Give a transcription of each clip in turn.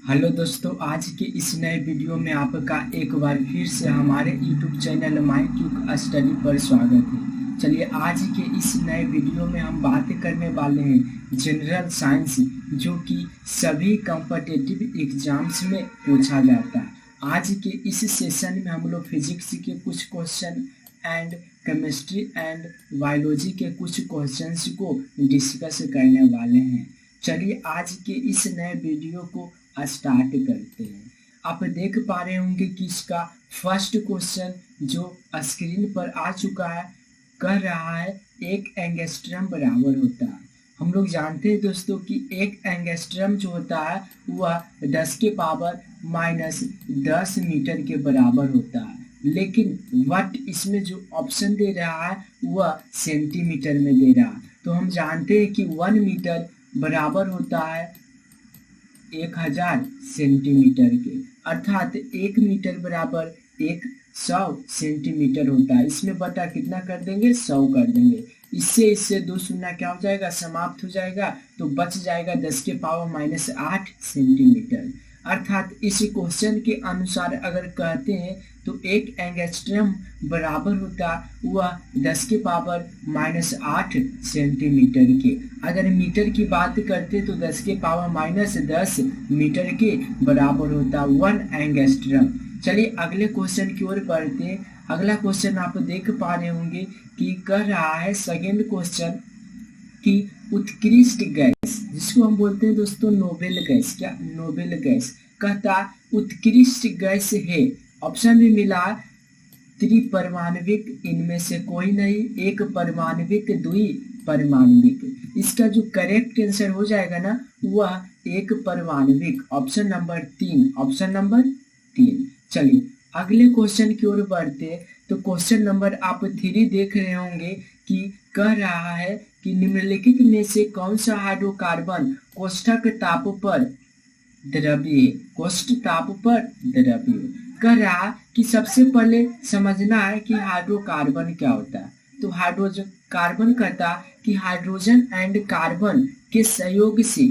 Hello दोस्तों, आज के इस नए वीडियो में आपका एक बार फिर से हमारे YouTube चैनल माइक्यूब स्टडी पर स्वागत है। चलिए, आज के इस नए वीडियो में हम बात करने वाले हैं जनरल साइंस, जो कि सभी कॉम्पिटिटिव एग्जाम्स में पूछा जाता है। आज के इस सेशन में हम लोग फिजिक्स के कुछ question and chemistry and biology के कुछ क्वेश्चंस को डिस्कस करने वाले हैं। चलिए, आज के इस नए वीडियो को स्टार्ट करते हैं। आप देख पा रहे होंगे कि इसका फर्स्ट क्वेश्चन जो स्क्रीन पर आ चुका है, कह रहा है एक एंगस्ट्रम बराबर होता है। हम लोग जानते हैं दोस्तों कि एक एंगस्ट्रम जो होता है वह 10 के पावर -10 मीटर के बराबर होता है, लेकिन वट इसमें जो ऑप्शन दे रहा है वह सेंटीमीटर में दे रहा है। तो हम जानते हैं कि 1 मीटर बराबर होता है 1000 सेंटीमीटर के, अर्थात 1 मीटर बराबर 100 सेंटीमीटर होता है। इसमें बटा कितना कर देंगे, 100 कर देंगे। इससे दो शून्य क्या हो जाएगा, समाप्त हो जाएगा, तो बच जाएगा 10 के पावर -8 सेंटीमीटर। अर्थात इस क्वेश्चन के अनुसार अगर कहते हैं तो एक एंगस्ट्रम बराबर होता वह 10 के पावर -8 सेंटीमीटर के। अगर मीटर की बात करते तो 10 के पावर -10 मीटर के बराबर होता 1 एंगस्ट्रम। चलिए अगले क्वेश्चन की ओर बढ़ते हैं। अगला क्वेश्चन आप देख पा रहे होंगे कि कह रहा है सेकेंड क्वेश्चन कि उत्कृष्ट गैस, जिसको हम बोलते हैं दोस्तों नोबेल गैस, क्या नोबेल गैस, कहता उत्कृष्ट गैस है। ऑप्शन में मिला त्रिपरमाणविक, इनमें से कोई नहीं, एक परमाणविक, द्वि परमाणविक। इसका जो करेक्ट आंसर हो जाएगा ना वह एक परमाणविक, ऑप्शन नंबर 3, ऑप्शन नंबर 3। चलिए अगले क्वेश्चन की ओर बढ़ते तो क्वेश्चन नंबर आप 3 देख रहे होंगे कि कह रहा है कि निम्नलिखित में से कौन सा हाइड्रोकार्बन कोष्ठक ताप पर द्रव्य, कोष्ठ ताप पर द्रव्य। कह रहा कि सबसे पहले समझना है कि हाइड्रोकार्बन क्या होता है। तो हाइड्रोजन कार्बन कहता कि हाइड्रोजन एंड कार्बन के सहयोग से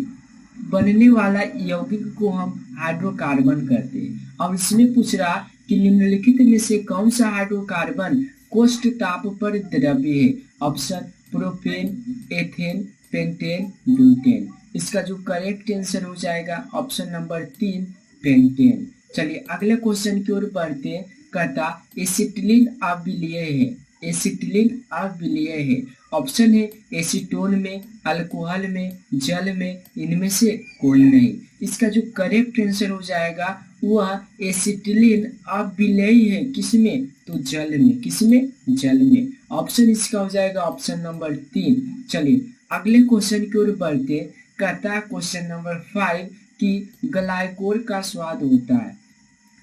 बनने वाला यौगिक को हम हाइड्रोकार्बन कहते हैं। अब इसमें पूछ रहा कि निम्नलिखित में से कौन सा हाइड्रोकार्बन कोष्ठ ताप पर द्रव्य है। Option propane, ethane, pentane, butane. इसका जो करेक्ट आंसर हो जाएगा ऑप्शन नंबर 3, पेंटेन। चलिए अगले क्वेश्चन की ओर बढ़ते हैं। कहता एसिटिलीन अम्लीय है, एसिटिलीन अम्लीय है। ऑप्शन है एसीटोन में, अल्कोहल में, जल में, इनमें से कोई नहीं। इसका जो करेक्ट आंसर हो जाएगा वह एसिटिलीन अम्लीय है, किसमें, तो जल में, किसमें, जल में। ऑप्शन इसका हो जाएगा ऑप्शन नंबर 3। चलिए अगले क्वेश्चन की ओर बढ़ते। कहता है क्वेश्चन नंबर 5 कि ग्लाइकोल का स्वाद होता है,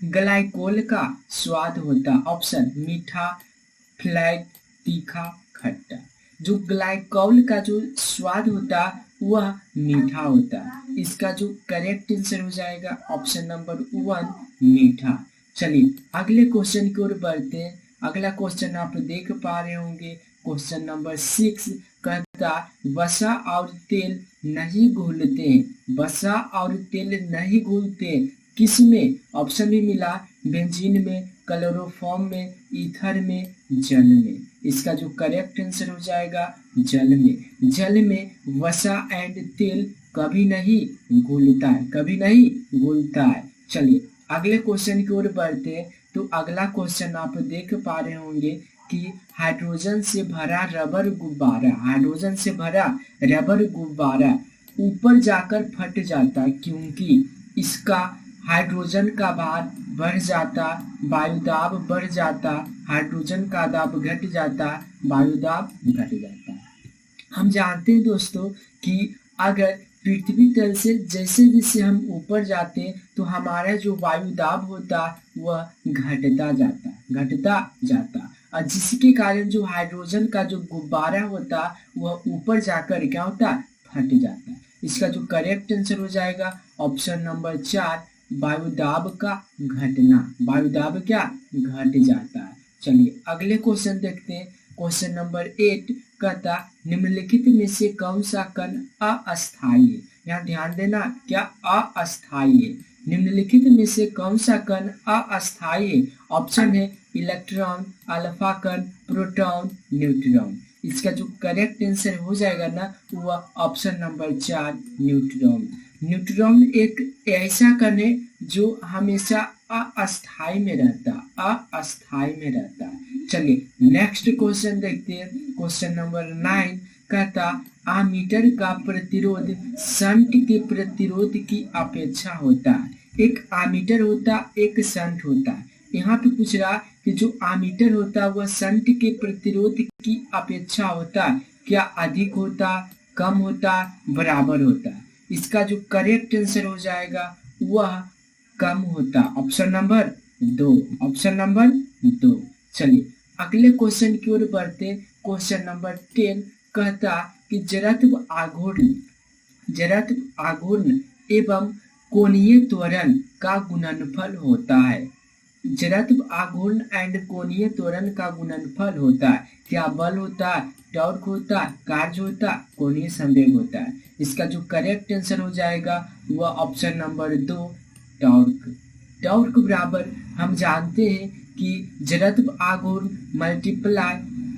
ग्लाइकोल का स्वाद होता है। ऑप्शन मीठा, फ्लैट, तीखा, खट्टा। जो ग्लाइकोल का जो स्वाद होता वह मीठा होता है। इसका जो करेक्ट आंसर हो जाएगा ऑप्शन नंबर 1, मीठा। चलिए अगले क्वेश्चन की ओर बढ़ते हैं। अगला क्वेश्चन आप देख पा रहे होंगे क्वेश्चन नंबर 6। कहता वसा और तेल नहीं घुलते, वसा और तेल नहीं घुलते किसमें। ऑप्शन भी मिला बेंजीन में, क्लोरोफॉर्म में, ईथर में, जल में। इसका जो करेक्ट आंसर हो जाएगा जल में। जल में वसा एंड तेल कभी नहीं घुलता है, कभी नहीं घुलता है। चलिए अगले क्वेश्चन की ओर बढ़ते हैं। तो अगला क्वेश्चन आप देख पा रहे होंगे कि हाइड्रोजन से भरा रबर गुब्बारा, हाइड्रोजन से भरा रबर गुब्बारा ऊपर जाकर फट जाता क्योंकि इसका हाइड्रोजन का भार बढ़ जाता, वायुदाब बढ़ जाता, हाइड्रोजन का दाब घट जाता, वायुदाब घट जाता। हम जानते हैं दोस्तों कि अगर पृथ्वी तल से जैसे जैसे हम ऊपर जाते हैं तो हमारा जो वायुदाब होता वह घटता जाता, घटता जाता, और जिसके कारण जो हाइड्रोजन का जो गुब्बारा होता वह ऊपर जाकर क्या होता, फट जाता। इसका जो करेक्ट आंसर हो जाएगा ऑप्शन नंबर 4, वायुदाब का घटना, वायुदाब क्या घट जाता है। चलिए अगले क्वेश्चन देखते हैं। क्वेश्चन नंबर 8 कहता निम्नलिखित में से कौन सा कण अस्थायी है। यहाँ ध्यान देना, क्या अस्थायी है। निम्नलिखित में से कौन सा कण अस्थायी है? ऑप्शन है इलेक्ट्रॉन, अल्फा कण, प्रोटॉन, न्यूट्रॉन। इसका जो करेक्ट आंसर हो जाएगा ना वह ऑप्शन नंबर 4 न्यूट्रॉन। न्यूट्रॉन एक ऐसा कण है जो हमेशा अस्थायी में रहता। चलिए नेक्स्ट क्वेश्चन देखते हैं। क्वेश्चन नंबर 9 कहता आमीटर का प्रतिरोध शंट के प्रतिरोध की अपेक्षा होता है। एक आमीटर होता, एक शंट होता। यहाँ पे पूछ रहा कि जो आमीटर होता वह शंट के प्रतिरोध की अपेक्षा होता, क्या अधिक होता, कम होता, बराबर होता? इसका जो करेक्ट आंसर हो जाएगा वह कम होता। Option number 2। चलिए अगले क्वेश्चन की ओर बढ़ते। क्वेश्चन नंबर 10 कहता कि जड़त्व आघूर्ण एवं कोणीय त्वरण का गुणनफल होता है। जड़त्व आघूर्ण एंड कोणीय त्वरण का गुणनफल होता है। क्या बल होता है, टॉर्क होता है, कार्य होता है, कोणीय संवेग होता है? इसका जो करेक्ट आंसर हो जाएगा वह ऑप्शन नंबर 2 टॉर्क बराबर हम जानते हैं कि जड़त्व आघूर्ण मल्टीप्लाई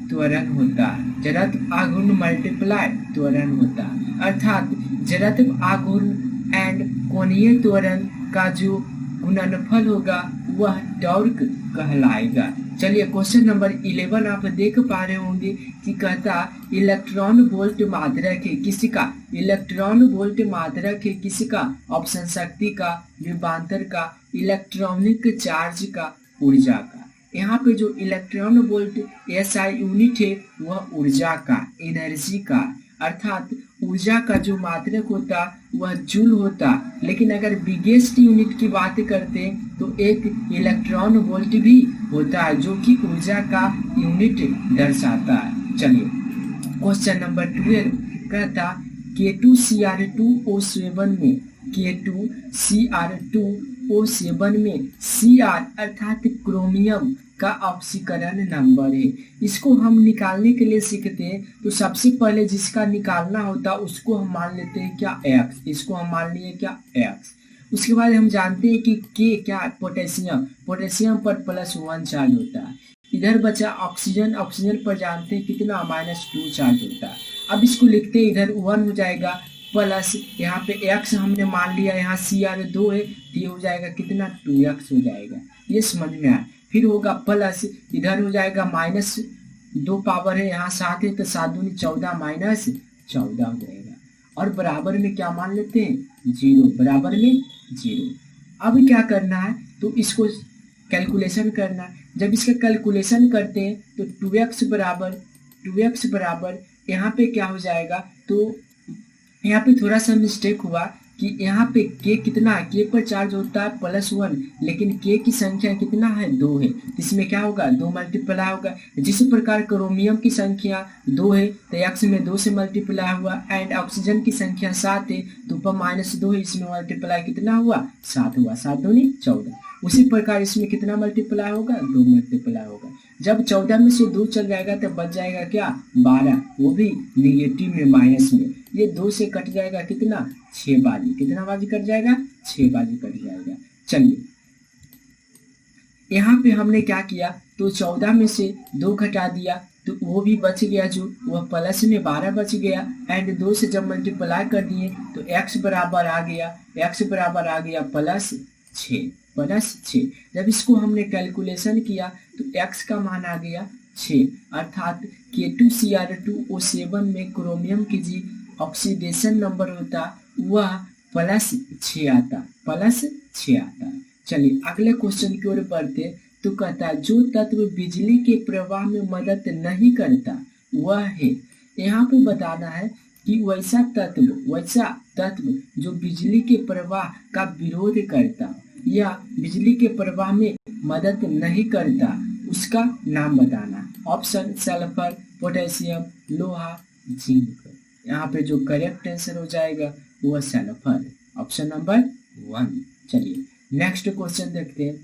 त्वरण होता है। जड़त्व आघूर्ण मल्टीप्लाई त्वरण होता है, अर्थात जड़त्व आघूर्ण एंड कोणीय त्वरण का जो गुणनफल होगा वह टॉर्क कहलाएगा। चलिए क्वेश्चन नंबर 11 आप देख पा रहे होंगे कि कहता इलेक्ट्रॉन वोल्ट मात्रक है किसका? इलेक्ट्रॉन वोल्ट मात्रक है किसका? ऑप्शन शक्ति का, विभवांतर का, इलेक्ट्रॉनिक चार्ज का, ऊर्जा का। यहाँ पे जो इलेक्ट्रॉन वोल्ट SI यूनिट है वह ऊर्जा का, एनर्जी का, अर्थात ऊर्जा का जो मात्रक होता वह जूल होता। लेकिन अगर बिगेस्ट यूनिट की बात करते हैं तो एक इलेक्ट्रॉन वोल्ट भी होता है जो कि ऊर्जा का यूनिट दर्शाता है। चलिए क्वेश्चन नंबर 12 कहता K2Cr2O7 में Cr अर्थात क्रोमियम का ऑक्सीकरण नंबर है। इसको हम निकालने के लिए सीखते हैं तो सबसे पहले जिसका निकालना होता है उसको हम मान लेते हैं क्या X, इसको हम मान लिए क्या X। उसके बाद हम जानते हैं कि K क्या पोटेशियम पर +1 चार्ज होता है। इधर बचा ऑक्सीजन पर जानते हैं कितना -2 चार्ज होता है। अब इसको लिखते हैं इधर 1 हो जाएगा प्लस यहाँ पे X हमने मान लिया, यहाँ Cr2 है तो ये हो जाएगा कितना 2x हो जाएगा। ये समझ में आया। फिर होगा प्लस इधर हो जाएगा -2 पावर है, यहाँ 7 है तो 7 दूनी 14 -14 हो जाएगा। और बराबर में क्या मान लेते हैं 0, बराबर में 0। अब क्या करना है तो इसको कैलकुलेशन करना है। जब इसका कैलकुलेशन करते हैं तो 2x बराबर यहाँ पे क्या हो जाएगा तो यहाँ पे थोड़ा सा मिस्टेक हुआ कि यहाँ पे K कितना है, K पर चार्ज होता है +1 लेकिन K की संख्या कितना है 2 है, इसमें क्या होगा 2 मल्टीप्लाई होगा। जिस प्रकार क्रोमियम की संख्या 2 है तो X में 2 से मल्टीप्लाई हुआ एंड ऑक्सीजन की संख्या 7 है तो ऊपर -2 है, इसमें मल्टीप्लाई कितना हुआ 7 हुआ, 7 दूनी 14। उसी प्रकार इसमें कितना मल्टीप्लाई होगा 2 मल्टीप्लाई होगा। जब 14 में से 2 चल जाएगा तो बच जाएगा क्या 12, वो भी निगेटिव में माइनस में। ये 2 से कट जाएगा कितना 6 बाजी, कितना बाजी कट जाएगा 6 बाजी कट जाएगा। चलिए यहाँ पे हमने क्या किया तो 14 में से 2 घटा दिया तो वो भी बच गया, जो वह प्लस में 12 बच गया एंड 2 से जब मल्टीप्लाई कर दिए तो x बराबर आ गया +6। जब इसको हमने कैलकुलेशन किया तो x का मान आ गया 6, अर्थात K2Cr2O7 में क्रोमियम की जी ऑक्सीडेशन नंबर होता वह +6 आता। चलिए अगले क्वेश्चन की ओर बढ़ते तो कहता जो तत्व बिजली के प्रवाह में मदद नहीं करता वह है। यहाँ पे बताना है कि वैसा तत्व जो बिजली के प्रवाह का विरोध करता या बिजली के प्रवाह में मदद नहीं करता उसका नाम बताना। ऑप्शन सल्फर, पोटेशियम, लोहा, जिंक। यहाँ पे जो करेक्ट आंसर हो जाएगा वह सल्फर, ऑप्शन नंबर 1। चलिए नेक्स्ट क्वेश्चन देखते हैं।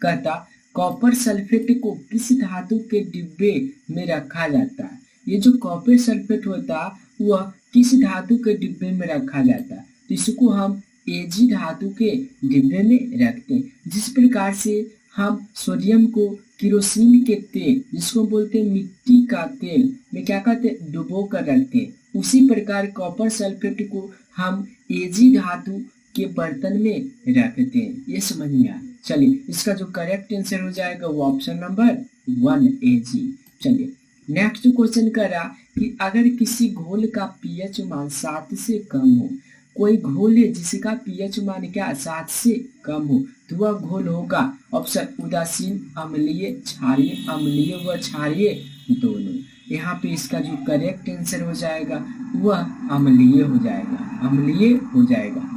कहता कॉपर सल्फेट को किस धातु के डिब्बे में रखा जाता है? ये जो कॉपर सल्फेट होता वह किस धातु के डिब्बे में रखा जाता है? तो इसको हम Ag धातु के डिब्बे में रखते हैं। जिस प्रकार से हम सोडियम को केरोसिन के तेल, जिसको बोलते हैं मिट्टी का तेल, में क्या कहते हैं, डुबो कर रखते हैं, उसी प्रकार कॉपर सल्फेट को हम Ag धातु के बर्तन में रखते हैं। ये समझ में आया। चलिए इसका जो करेक्ट आंसर हो जाएगा वो ऑप्शन नंबर 1 Ag। चलिए नेक्स्ट क्वेश्चन करा कि अगर किसी घोल का पीएच मान 7 से कम हो, कोई घोल है जिसका पीएच मान क्या 7 से कम हो, तो वह घोल होगा ऑप्शन उदासीन, अम्लीय, क्षारीय, अम्लीय व क्षारीय दोनों। यहाँ पे इसका जो करेक्ट आंसर हो जाएगा वह अम्लीय हो जाएगा, अम्लीय हो जाएगा।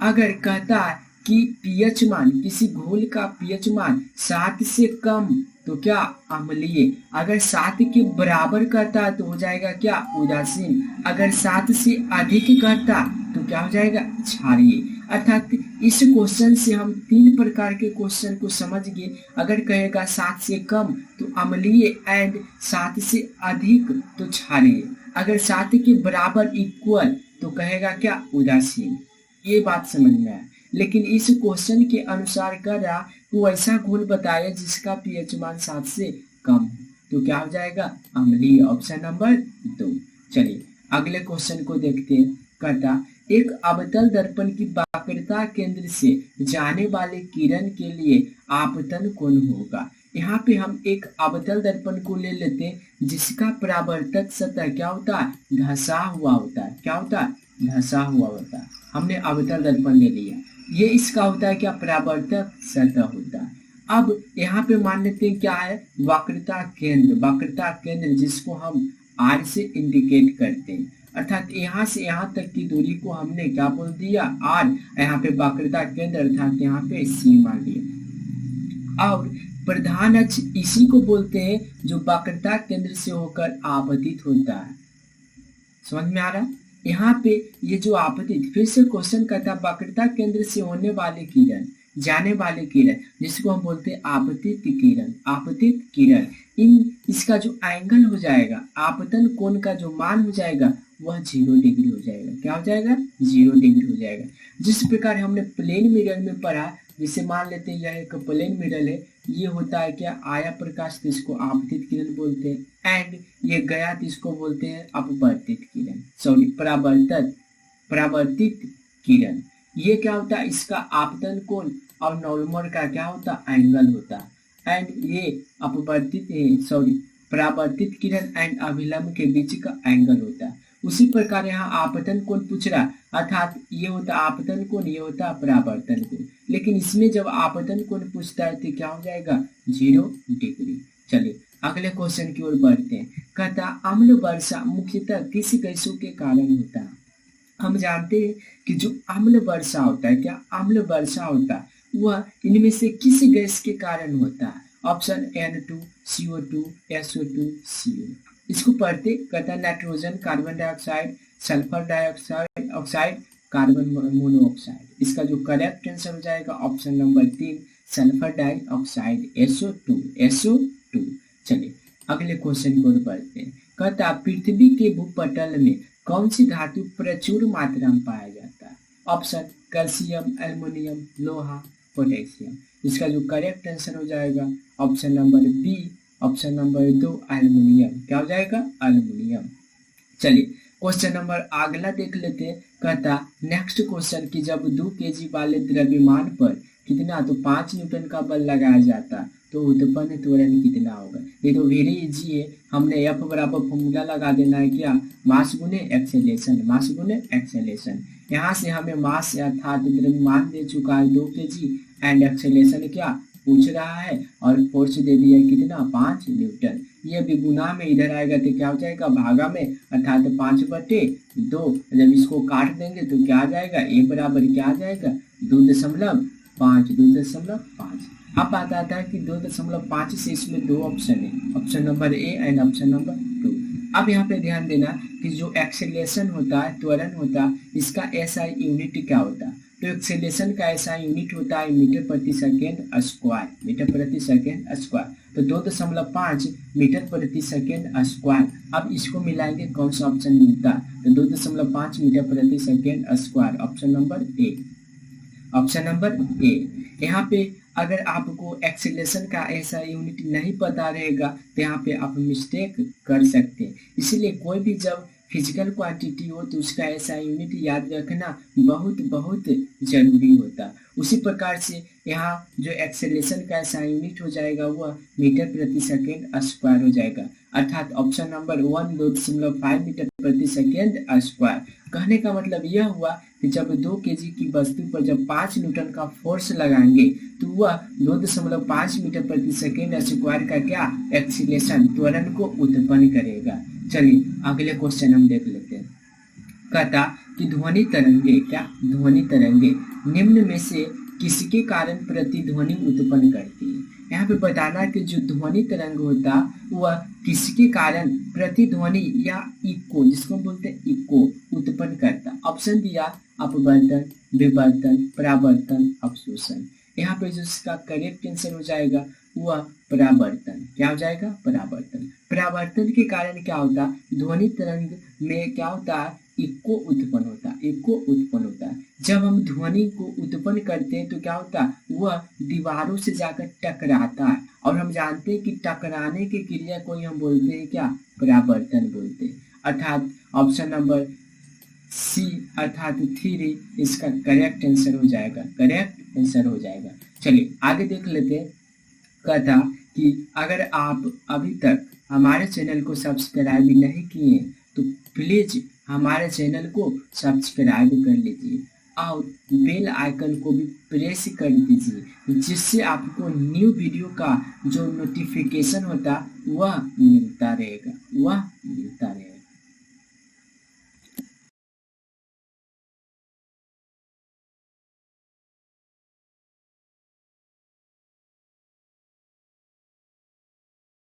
अगर कहता है कि पीएच मान, किसी घोल का पीएच मान 7 से कम तो क्या अम्लीय, अगर 7 के बराबर कहता है तो हो जाएगा क्या उदासीन, अगर 7 से अधिक कहता तो क्या हो जाएगा क्षारीय। अर्थात इस क्वेश्चन से हम 3 प्रकार के क्वेश्चन को समझ गए। अगर कहेगा 7 से कम तो अम्लीय एंड 7 से अधिक तो क्षारीय, अगर 7 के बराबर इक्वल तो कहेगा क्या उदासीन। ये बात समझ में आया। लेकिन इस क्वेश्चन के अनुसार कर रहा वो ऐसा घोल बताया जिसका पीएच मान 7 से कम हो, तो क्या हो जाएगा अम्लीय, ऑप्शन नंबर 2। चलिए अगले क्वेश्चन को देखते हैं। कहता एक अवतल दर्पण की वक्रता केंद्र से जाने वाले किरण के लिए आपतन कोण होगा। यहाँ पे हम एक अवतल दर्पण को ले लेते हैं जिसका परावर्तक सतह क्या होता है, धंसा हुआ होता है। क्या होता है, धंसा हुआ होता है। हमने अवतल दर्पण ले लिया, ये इसका होता है क्या, परावर्तक सतह होता है। अब यहाँ पे मान लेते हैं क्या है, वक्रता केंद्र, वक्रता केंद्र जिसको हम R से इंडिकेट करते हैं। अर्थात यहाँ से यहाँ तक की दूरी को हमने क्या बोल दिया, R, यहाँ पे वक्रता केंद्र अर्थात यहाँ पे C मान लिया। और प्रधान अक्ष इसी को बोलते हैं जो वक्रता केंद्र से होकर आपतित होता है। समझ में आ रहा है। यहाँ पे ये जो आपतित, फिर से क्वेश्चन कहता है वक्रता केंद्र से होने वाले किरण, जाने वाले किरण जिसको हम बोलते हैं आपतित किरण, आपतित किरण, इसका जो एंगल हो जाएगा, आपतन कोण का जो मान हो जाएगा वह 0 डिग्री हो जाएगा। क्या हो जाएगा, 0 डिग्री हो जाएगा। जिस प्रकार हमने प्लेन मिरर में पढ़ा, जिसे मान लेते हैं यह एक प्लेन मिरर है, ये होता है क्या, आया प्रकाश, तो इसको आपतित किरण बोलते हैं। एंड ये गया तो इसको बोलते हैं अपवर्तित किरण, सॉरी परावर्तित किरण। ये क्या होता है, इसका आपतन कोण और नॉर्मल का क्या होता है, एंगल होता है। एंड ये परावर्तित किरण एंड अभिलंब के बीच का एंगल होता है। उसी प्रकार यहाँ आपतन कोण पूछ रहा, अर्थात ये होता आपतन कोण, ये होता परावर्तन कोण। लेकिन इसमें जब आपतन कोण पूछता है तो क्या हो जाएगा, 0 डिग्री। चलिए अगले क्वेश्चन की ओर बढ़ते हैं। कहता अम्ल वर्षा मुख्यतः किस गैसों के कारण होता है। हम जानते हैं कि जो अम्ल वर्षा होता है, क्या अम्ल वर्षा होता है, वह इनमें से किस गैस के कारण होता है। Option N2, CO2, SO2, CO। इसको पढ़ते, कहता nitrogen, carbon dioxide, sulphur dioxide, carbon monoxide. इसका जो करेक्ट आंसर हो जाएगा option number 3, sulphur dioxide, SO2। चलिए अगले क्वेश्चन की ओर बढ़ते हैं। कहता पृथ्वी के भूपटल में कौन सी धातु प्रचुर मात्रा में पाया जाता है। ऑप्शन कैल्शियम, एल्युमिनियम, लोहा, पोटेशियम। इसका जो करेक्ट आंसर हो जाएगा option number B, option number 2 aluminium. क्या हो जाएगा, एल्युमिनियम। चलिए क्वेश्चन नंबर अगला देख लेते हैं। कहता नेक्स्ट क्वेश्चन की जब 2 kg वाले द्रव्यमान पर कितना, तो 5 न्यूटन का बल लगाया जाता तो उत्पन्न त्वरण कितना होगा। ये तो वेरी इजी है, हमने F बराबर फॉर्मूला लगा देना है, क्या, मास गुने एक्सेलेरेशन, मास गुने एक्सेलेरेशन। यहाँ से हमें मास अर्थात द्रव्यमान दे चुका है 2 kg एंड एक्सेलेरेशन क्या पूछ रहा है, और फोर्स दे दिया है कितना, 5 न्यूटन। ये भी गुना में इधर आएगा तो क्या हो जाएगा, भागा में, अर्थात 5/2। जब इसको काट देंगे तो क्या आ जाएगा, ए बराबर क्या आ जाएगा, 2.5। अब बात आता है कि 2.5 से इसमें 2 ऑप्शन है, option number A and option number 2। अब यहाँ पे ध्यान देना कि जो एक्सेलरेशन होता है, त्वरण होता है, इसका SI यूनिट क्या होता है, तो एक्सेलेरेशन का ऐसा यूनिट होता है मीटर प्रति सेकेंड स्क्वायर, मीटर प्रति सेकेंड स्क्वायर। तो 2.5 मीटर प्रति सेकेंड स्क्वायर। अब इसको मिलाएंगे कौन सा ऑप्शन मिलता है, तो 2.5 मीटर प्रति second square, option number A, option number A. यहाँ पे अगर आपको एक्सेलेरेशन का ऐसा यूनिट नहीं पता रहेगा तो यहाँ पे आप मिस्टेक कर सकते हैं। इसलिए कोई भी जब फिजिकल क्वांटिटी हो तो उसका ऐसा यूनिट याद रखना बहुत बहुत जरूरी होता है। उसी प्रकार से यहाँ जो एक्सेलेरेशन का ऐसा यूनिट हो जाएगा वह मीटर प्रति सेकेंड स्क्वायर हो जाएगा, अर्थात ऑप्शन नंबर 1 2.5 मीटर प्रति सेकेंड स्क्वायर। कहने का मतलब यह हुआ कि जब 2 केजी की वस्तु पर जब 5 न्यूटन का फोर्स लगाएंगे तो वह 2.5 मीटर प्रति सेकेंड स्क्वायर का क्या एक्सीलरेशन त्वरण को उत्पन्न करेगा। चलिए अगले क्वेश्चन हम देख लेते हैं। कहता कि ध्वनि तरंगे, क्या ध्वनि तरंगे निम्न में से किसके कारण प्रतिध्वनि उत्पन्न करती है। यहाँ पे बताना कि जो ध्वनि तरंग होता वह किसके कारण प्रतिध्वनि या इको, जिसको बोलते हैं इको, उत्पन्न करता। ऑप्शन दिया अपवर्तन, विवर्तन, परावर्तन, अवशोषण। यहाँ पे जो इसका करेक्ट आंसर हो जाएगा वह परावर्तन। क्या हो जाएगा, परावर्तन। परावर्तन के कारण क्या होता, ध्वनि तरंग में क्या होता है, इको उत्पन्न होता है, इको उत्पन्न होता है। जब हम ध्वनि को उत्पन्न करते हैं तो क्या होता है, वह दीवारों से जाकर टकराता है, और हम जानते हैं कि टकराने की क्रिया को हम बोलते हैं क्या, परावर्तन बोलते हैं। अर्थात ऑप्शन नंबर सी अर्थात 3 इसका करेक्ट आंसर हो जाएगा, करेक्ट आंसर हो जाएगा। चलिए आगे देख लेते हैं। कहता कि अगर आप अभी तक हमारे चैनल को सब्सक्राइब नहीं किए तो प्लीज हमारे चैनल को सब्सक्राइब कर लीजिए और बेल आइकन को भी प्रेस कर दीजिए, जिससे आपको न्यू वीडियो का जो नोटिफिकेशन होता वह मिलता रहेगा, वह मिलता रहेगा।